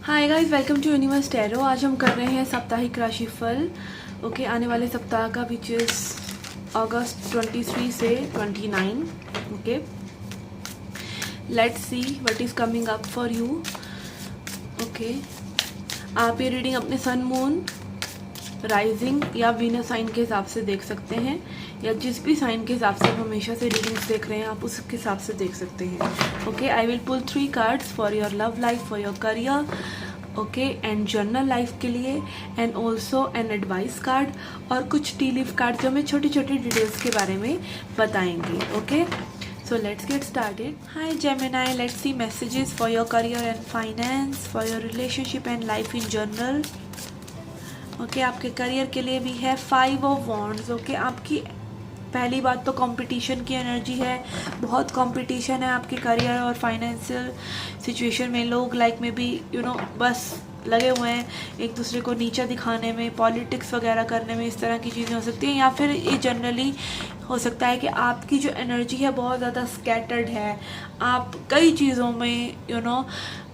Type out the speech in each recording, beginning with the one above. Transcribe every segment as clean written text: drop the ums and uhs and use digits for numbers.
Hi guys, welcome to universe tarot. आज हम कर रहे हैं साप्ताहिक राशिफल। ओके, आने वाले सप्ताह का विच इज़ अगस्त 23 से 29। Okay, let's see what is coming up for you. Okay, आप ये रीडिंग अपने सन, मून, राइजिंग या वीनस साइन के हिसाब से देख सकते हैं, या जिस भी साइन के हिसाब से आप हमेशा से रीडिंग्स देख रहे हैं आप उसके हिसाब से देख सकते हैं। Okay, I will pull 3 cards for your love life, for your career, okay, and general life के लिए, and also an advice card और कुछ टी लीफ कार्ड जो हमें छोटी छोटी डिटेल्स के बारे में बताएंगे। Okay, so let's get started. Hi Gemini, let's see messages for your career and finance, for your relationship and life in general. Okay, आपके करियर के लिए भी है 5 ऑफ वॉन्ड्स। ओके, आपकी पहली बात तो कंपटीशन की एनर्जी है, बहुत कंपटीशन है आपके करियर और फाइनेंशियल सिचुएशन में। लोग लाइक में भी बस लगे हुए हैं एक दूसरे को नीचा दिखाने में, पॉलिटिक्स वगैरह करने में, इस तरह की चीज़ें हो सकती हैं। या फिर ये जनरली हो सकता है कि आपकी जो एनर्जी है बहुत ज़्यादा स्कैटर्ड है, आप कई चीज़ों में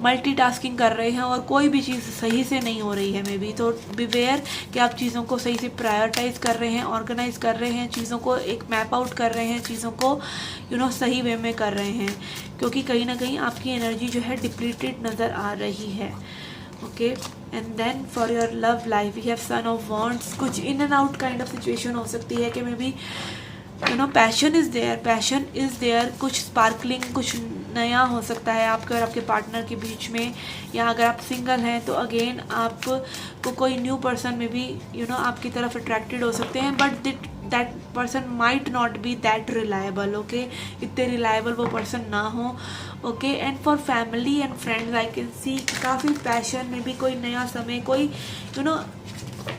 मल्टीटास्किंग कर रहे हैं और कोई भी चीज़ सही से नहीं हो रही है मे बी। तो बिवेयर कि आप चीज़ों को सही से प्रायोरिटाइज कर रहे हैं, ऑर्गेनाइज कर रहे हैं, चीज़ों को एक मैप आउट कर रहे हैं, चीज़ों को सही वे में कर रहे हैं, क्योंकि कहीं ना कहीं आपकी एनर्जी जो है डिप्लीटेड नज़र आ रही है। Okay, and then for your love life we have sun of wands. कुछ in and out kind of situation हो सकती है कि may be passion is there, कुछ स्पार्कलिंग, कुछ नया हो सकता है आपके और आपके पार्टनर के बीच में। या अगर आप सिंगल हैं तो अगेन आपको कोई न्यू पर्सन में भी आपकी तरफ अट्रैक्टेड हो सकते हैं, but that person might not be that reliable. Okay, इतने रिलायबल वो पर्सन ना हो। Okay, and for family and friends I can see काफ़ी पैशन में भी कोई नया समय, कोई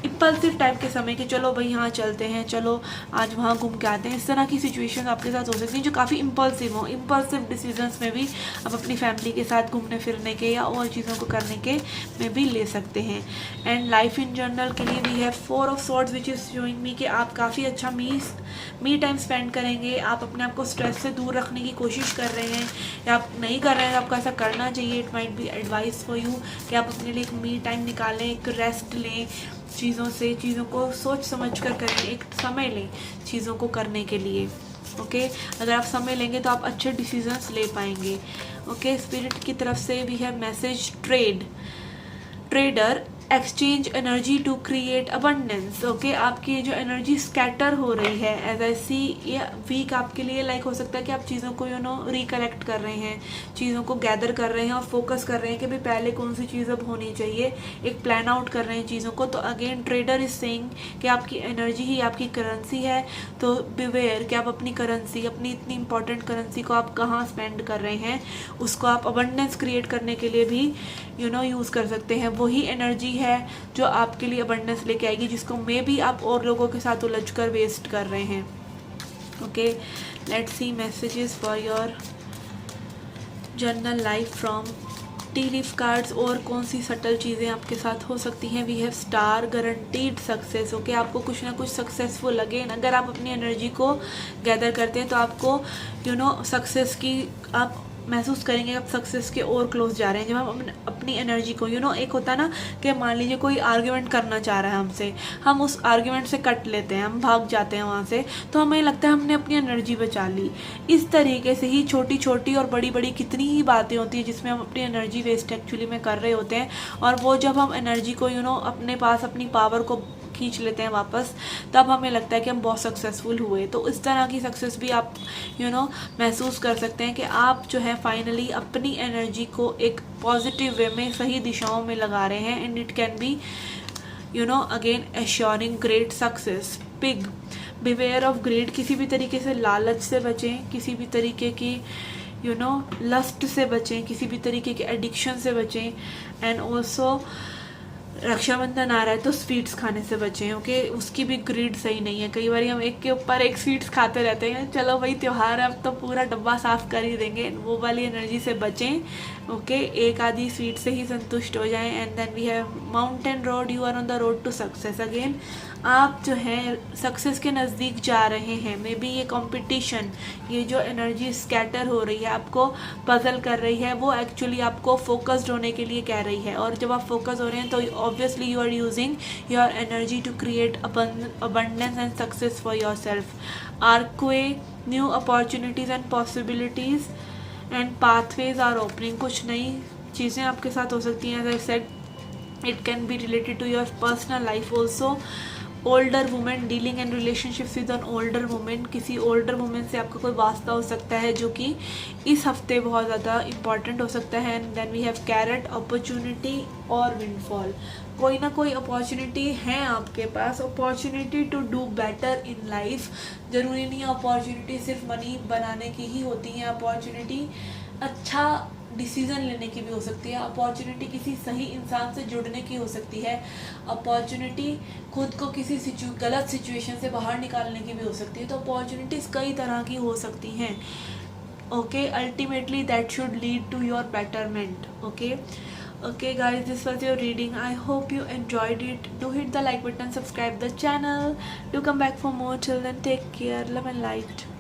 इम्पल्सिव टाइप के समय कि चलो भाई यहाँ चलते हैं, चलो आज वहाँ घूम के आते हैं, इस तरह की सिचुएशन आपके साथ हो सकती हैं जो काफ़ी इम्पल्सिव हो। इम्पल्सिव डिसीजंस में भी आप अपनी फैमिली के साथ घूमने फिरने के या और चीज़ों को करने के में भी ले सकते हैं। एंड लाइफ इन जनरल के लिए भी है 4 of swords which is showing me कि आप काफ़ी अच्छा मी टाइम स्पेंड करेंगे। आप अपने आप को स्ट्रेस से दूर रखने की कोशिश कर रहे हैं, या आप नहीं कर रहे हैं तो आपको ऐसा करना चाहिए। It might be advice for you कि आप अपने लिए एक मी टाइम निकालें, एक रेस्ट लें, चीज़ों को सोच समझ कर करें, एक समय लें चीज़ों को करने के लिए। ओके, अगर आप समय लेंगे तो आप अच्छे डिसीजंस ले पाएंगे। ओके, स्पिरिट की तरफ से भी है message trader exchange energy to create abundance. Okay, आपकी जो एनर्जी स्कैटर हो रही है एज आई सी, ये वीक आपके लिए लाइक हो सकता है कि आप चीज़ों को रिकलेक्ट कर रहे हैं, चीज़ों को गैदर कर रहे हैं और फोकस कर रहे हैं कि भाई पहले कौन सी चीज़ अब होनी चाहिए, एक प्लान आउट कर रहे हैं चीज़ों को। तो अगेन ट्रेडर इज सेइंग कि आपकी एनर्जी ही आपकी करेंसी है, तो बिवेयर कि आप अपनी करेंसी, अपनी इतनी इंपॉर्टेंट करेंसी को आप कहाँ स्पेंड कर रहे हैं, उसको आप अबंडेंस क्रिएट करने के लिए भी यूज़ कर सकते हैं। वही एनर्जी है जो आपके लिए अबंडेंस लेके आएगी, जिसको मे बी आप और लोगों के साथ उलझ कर वेस्ट कर रहे हैं। Okay, let's see messages for your journal life from T leaf cards. और कौन सी सटल चीज़ें आपके साथ हो सकती हैं। We have star, guaranteed success. Okay, आपको कुछ ना कुछ सक्सेसफुल लगे, अगर आप अपनी एनर्जी को गैदर करते हैं तो आपको सक्सेस की आप महसूस करेंगे, आप सक्सेस के और क्लोज जा रहे हैं। जब हम अपनी एनर्जी को एक होता है ना कि मान लीजिए कोई आर्ग्यूमेंट करना चाह रहा है हमसे, हम उस आर्ग्यूमेंट से कट लेते हैं, हम भाग जाते हैं वहाँ से, तो हमें लगता है हमने अपनी एनर्जी बचा ली। इस तरीके से ही छोटी छोटी और बड़ी बड़ी कितनी ही बातें होती हैं जिसमें हम अपनी एनर्जी वेस्ट एक्चुअली में कर रहे होते हैं, और वो जब हम एनर्जी को अपने पास, अपनी पावर को खींच लेते हैं वापस, तब हमें लगता है कि हम बहुत सक्सेसफुल हुए। तो इस तरह की सक्सेस भी आप महसूस कर सकते हैं कि आप जो है फाइनली अपनी एनर्जी को एक पॉजिटिव वे में, सही दिशाओं में लगा रहे हैं। And it can be again assuring great success. Pig, beware of grade, किसी भी तरीके से लालच से बचें, किसी भी तरीके की लस्ट से बचें, किसी भी तरीके के एडिक्शन से बचें। एंड ऑल्सो रक्षाबंधन आ रहा है तो स्वीट्स खाने से बचें। ओके, उसकी भी ग्रिड सही नहीं है। कई बार हम एक के ऊपर एक स्वीट्स खाते रहते हैं, चलो भाई त्यौहार है अब तो पूरा डब्बा साफ कर ही देंगे, वो वाली एनर्जी से बचें। ओके एक आधी स्वीट से ही संतुष्ट हो जाएं. And then we have mountain road, you are on the road to success. Again आप जो है सक्सेस के नज़दीक जा रहे हैं. मे बी ये कंपटीशन, ये जो एनर्जी स्कैटर हो रही है, आपको पजल कर रही है, वो एक्चुअली आपको फोकस्ड होने के लिए कह रही है. और जब आप फोकस हो रहे हैं तो obviously you are using your energy to create abundance and success for yourself. Arcway, new opportunities and possibilities and pathways are opening. कुछ नई चीज़ें आपके साथ हो सकती हैं. as I said, it can be related to your personal life also. Older women, dealing and relationships with an older women, किसी older women से आपका कोई वास्ता हो सकता है जो कि इस हफ्ते बहुत ज़्यादा इंपॉर्टेंट हो सकता है. And then we have carat, opportunity और विंडफॉल. कोई ना कोई अपॉर्चुनिटी है आपके पास, opportunity to do better in life. ज़रूरी नहीं है अपॉर्चुनिटी सिर्फ मनी बनाने की ही होती है. अपॉर्चुनिटी अच्छा डिसीज़न लेने की भी हो सकती है. अपॉर्चुनिटी किसी सही इंसान से जुड़ने की हो सकती है. अपॉर्चुनिटी खुद को किसी गलत सिचुएशन से बाहर निकालने की भी हो सकती है. तो अपॉर्चुनिटीज़ कई तरह की हो सकती हैं. Okay, ultimately that should lead to your betterment. Okay guys, this was your reading. I hope you enjoyed it. Do hit the like button, subscribe the channel, do come back for more. Till then, take care, love and light.